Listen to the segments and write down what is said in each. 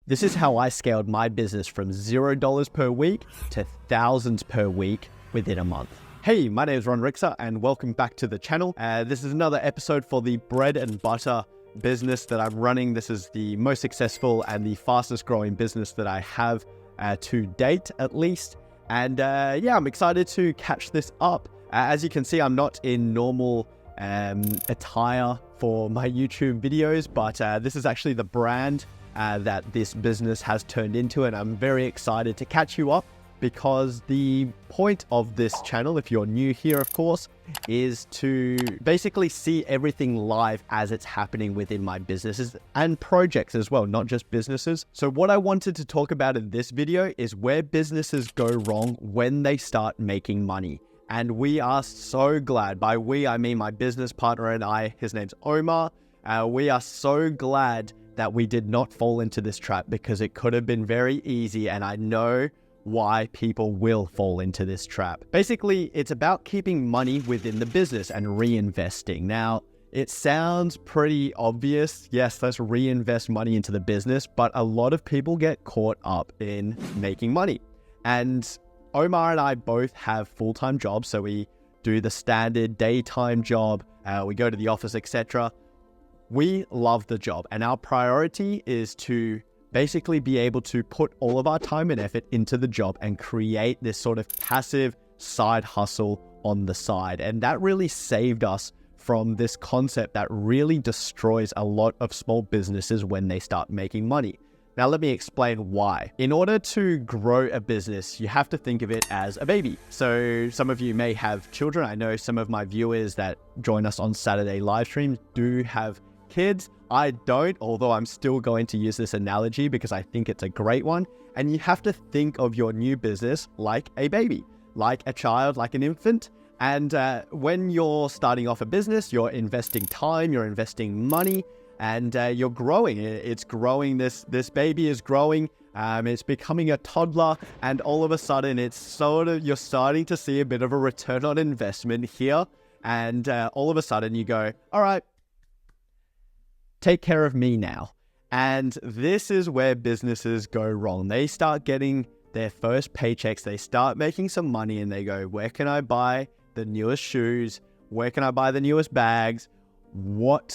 This is how I scaled my business from $0 per week to thousands per week within a month. Hey, my name is Ron Rixer and welcome back to the channel. This is another episode for the bread and butter business that I'm running. This is the most successful and the fastest growing business that I have to date, at least. And I'm excited to catch this up. As you can see, I'm not in normal attire for my YouTube videos, but this is actually the brand that this business has turned into, and I'm very excited to catch you up because the point of this channel, if you're new here, of course, is to basically see everything live as it's happening within my businesses and projects as well, not just businesses. So what I wanted to talk about in this video is where businesses go wrong when they start making money. And we are so glad, by we, I mean my business partner and I, his name's Omar. We are so glad that we did not fall into this trap because it could have been very easy, and I know why people will fall into this trap. Basically, it's about keeping money within the business and reinvesting. Now, it sounds pretty obvious. Yes, let's reinvest money into the business, but a lot of people get caught up in making money. And Omar and I both have full-time jobs, so we do the standard daytime job, we go to the office, etc. We love the job, and our priority is to basically be able to put all of our time and effort into the job and create this sort of passive side hustle on the side. And that really saved us from this concept that really destroys a lot of small businesses when they start making money. Now, let me explain why. In order to grow a business, you have to think of it as a baby. So some of you may have children. I know some of my viewers that join us on Saturday live streams do have kids. I don't, although I'm still going to use this analogy because I think it's a great one. And you have to think of your new business like a baby, like a child, like an infant. And when you're starting off a business, you're investing time, you're investing money, and you're growing. It's growing. This baby is growing. It's becoming a toddler, and all of a sudden, you're starting to see a bit of a return on investment here. And all of a sudden, you go, all right, take care of me now. And this is where businesses go wrong. They start getting their first paychecks. They start making some money, and they go, where can I buy the newest shoes? Where can I buy the newest bags? What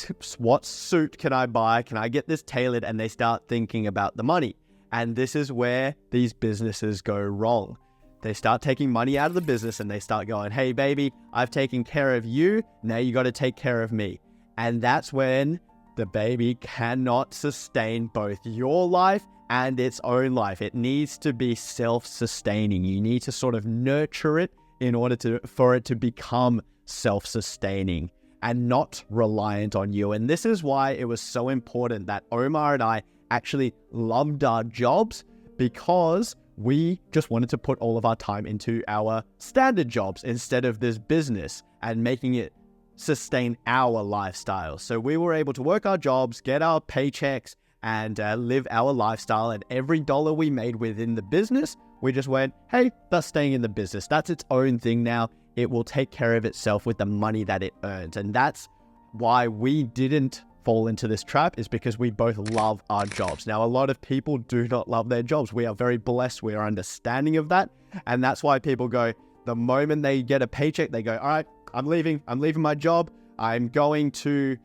suit can I buy? Can I get this tailored? And they start thinking about the money. And this is where these businesses go wrong. They start taking money out of the business and they start going, hey, baby, I've taken care of you. Now you got to take care of me. And that's when the baby cannot sustain both your life and its own life. It needs to be self-sustaining. You need to sort of nurture it in order for it to become self-sustaining and not reliant on you. And this is why it was so important that Omar and I actually loved our jobs, because we just wanted to put all of our time into our standard jobs instead of this business and making it sustain our lifestyle. So we were able to work our jobs, get our paychecks, and live our lifestyle. And every dollar we made within the business, we just went, hey, that's staying in the business. That's its own thing now. It will take care of itself with the money that it earns. And that's why we didn't fall into this trap, is because we both love our jobs. Now, a lot of people do not love their jobs. We are very blessed. We are understanding of that. And that's why people go, the moment they get a paycheck, they go, all right, I'm leaving my job. I'm going to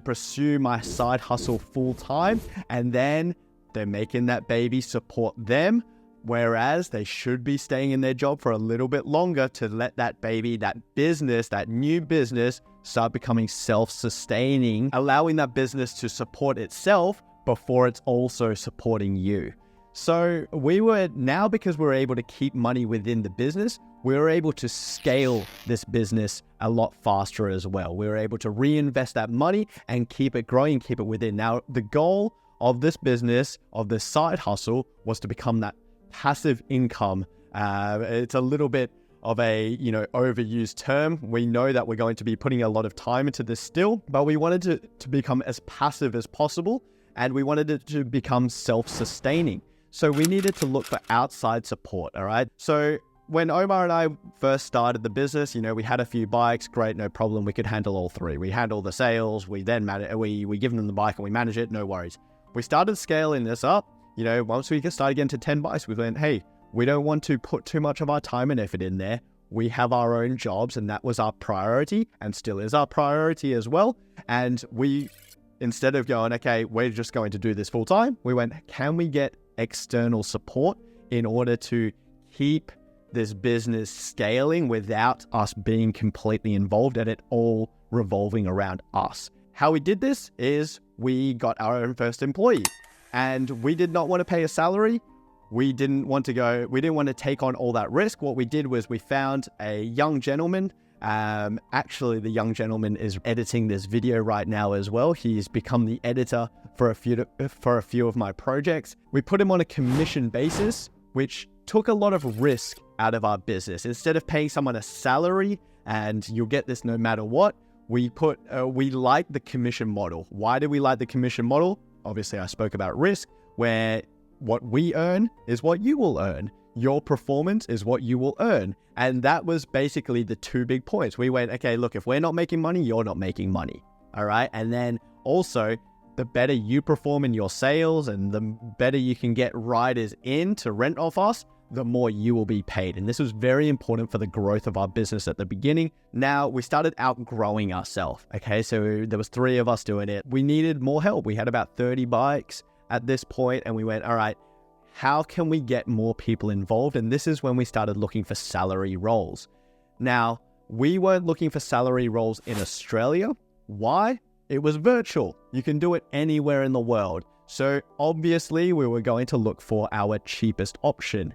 pursue my side hustle full time. And then they're making that baby support them. Whereas they should be staying in their job for a little bit longer to let that baby, that business, that new business start becoming self-sustaining, allowing that business to support itself before it's also supporting you. So because we're able to keep money within the business, we were able to scale this business a lot faster as well. We were able to reinvest that money and keep it growing, keep it within. Now, the goal of this business, of this side hustle, was to become that passive income. It's a little bit of a overused term. We know that we're going to be putting a lot of time into this still, but we wanted it to become as passive as possible, and we wanted it to become self-sustaining. So we needed to look for outside support. All right. So when Omar and I first started the business, we had a few bikes. Great, no problem. We could handle all three. We handle the sales. We then we give them the bike and we manage it. No worries. we started scaling this up. Once we started getting to 10 bikes, we went, hey, we don't want to put too much of our time and effort in there. We have our own jobs, and that was our priority and still is our priority as well. And we, instead of going, okay, we're just going to do this full time, we went, can we get external support in order to keep this business scaling without us being completely involved and it all revolving around us? How we did this is we got our own first employee, and we did not want to pay a salary. We didn't want to take on all that risk. What we did was we found a young gentleman. Actually, the young gentleman is editing this video right now as well. He's become the editor for a few of my projects. We put him on a commission basis, which took a lot of risk out of our business. Instead of paying someone a salary and you'll get this no matter what, we like the commission model. Why do we like the commission model? Obviously, I spoke about risk, where what we earn is what you will earn. Your performance is what you will earn. And that was basically the two big points. We went, okay, look, if we're not making money, you're not making money. All right. And then also, the better you perform in your sales and the better you can get riders in to rent off us, the more you will be paid. And this was very important for the growth of our business at the beginning. Now we started outgrowing ourselves. Okay. So there was 3 of us doing it. We needed more help. We had about 30 bikes at this point, and we went, all right, how can we get more people involved? And this is when we started looking for salary roles. Now, we weren't looking for salary roles in Australia. Why? It was virtual. You can do it anywhere in the world. So obviously we were going to look for our cheapest option,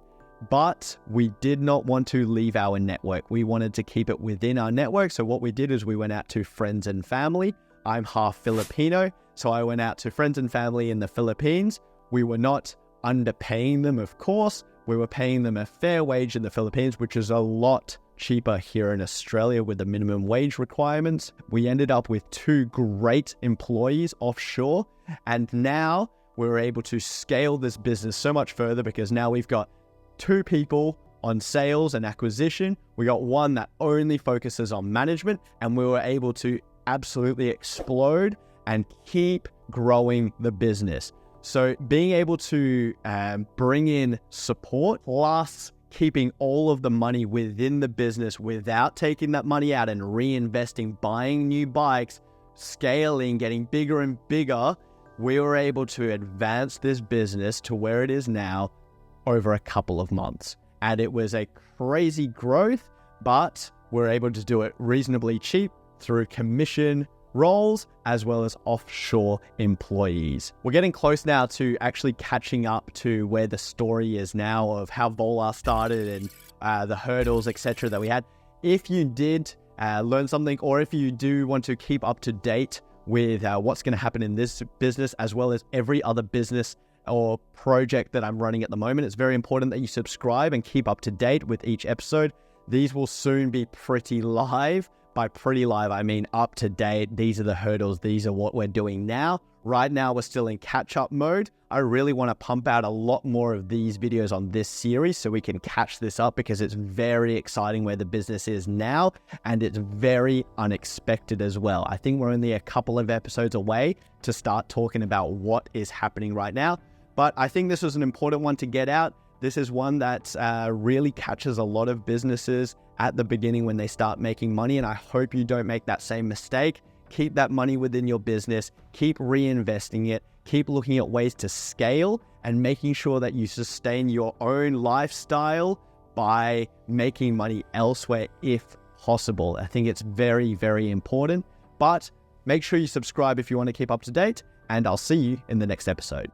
but we did not want to leave our network. We wanted to keep it within our network. So what we did is we went out to friends and family. I'm half Filipino, so I went out to friends and family in the Philippines. We were not underpaying them, of course. We were paying them a fair wage in the Philippines, which is a lot cheaper here in Australia with the minimum wage requirements. We ended up with 2 great employees offshore, and now we're able to scale this business so much further because now we've got 2 people on sales and acquisition. We got 1 that only focuses on management, and we were able to absolutely explode and keep growing the business. So being able to bring in support plus keeping all of the money within the business without taking that money out and reinvesting, buying new bikes, scaling, getting bigger and bigger, we were able to advance this business to where it is now over a couple of months. And it was a crazy growth, but we're able to do it reasonably cheap through commission roles as well as offshore employees. We're getting close now to actually catching up to where the story is now of how Volar started and the hurdles, etc. that we had. If you did learn something, or if you do want to keep up to date with what's going to happen in this business as well as every other business or project that I'm running at the moment, it's very important that you subscribe and keep up to date with each episode. These will soon be pretty live. By pretty live, I mean up to date. These are the hurdles. These are what we're doing now. Right now, we're still in catch-up mode. I really want to pump out a lot more of these videos on this series so we can catch this up, because it's very exciting where the business is now, and it's very unexpected as well. I think we're only a couple of episodes away to start talking about what is happening right now, but I think this was an important one to get out. This is one that really catches a lot of businesses at the beginning when they start making money, and I hope you don't make that same mistake. Keep that money within your business, keep reinvesting it, keep looking at ways to scale and making sure that you sustain your own lifestyle by making money elsewhere if possible. I think it's very, very important, but make sure you subscribe if you want to keep up to date, and I'll see you in the next episode.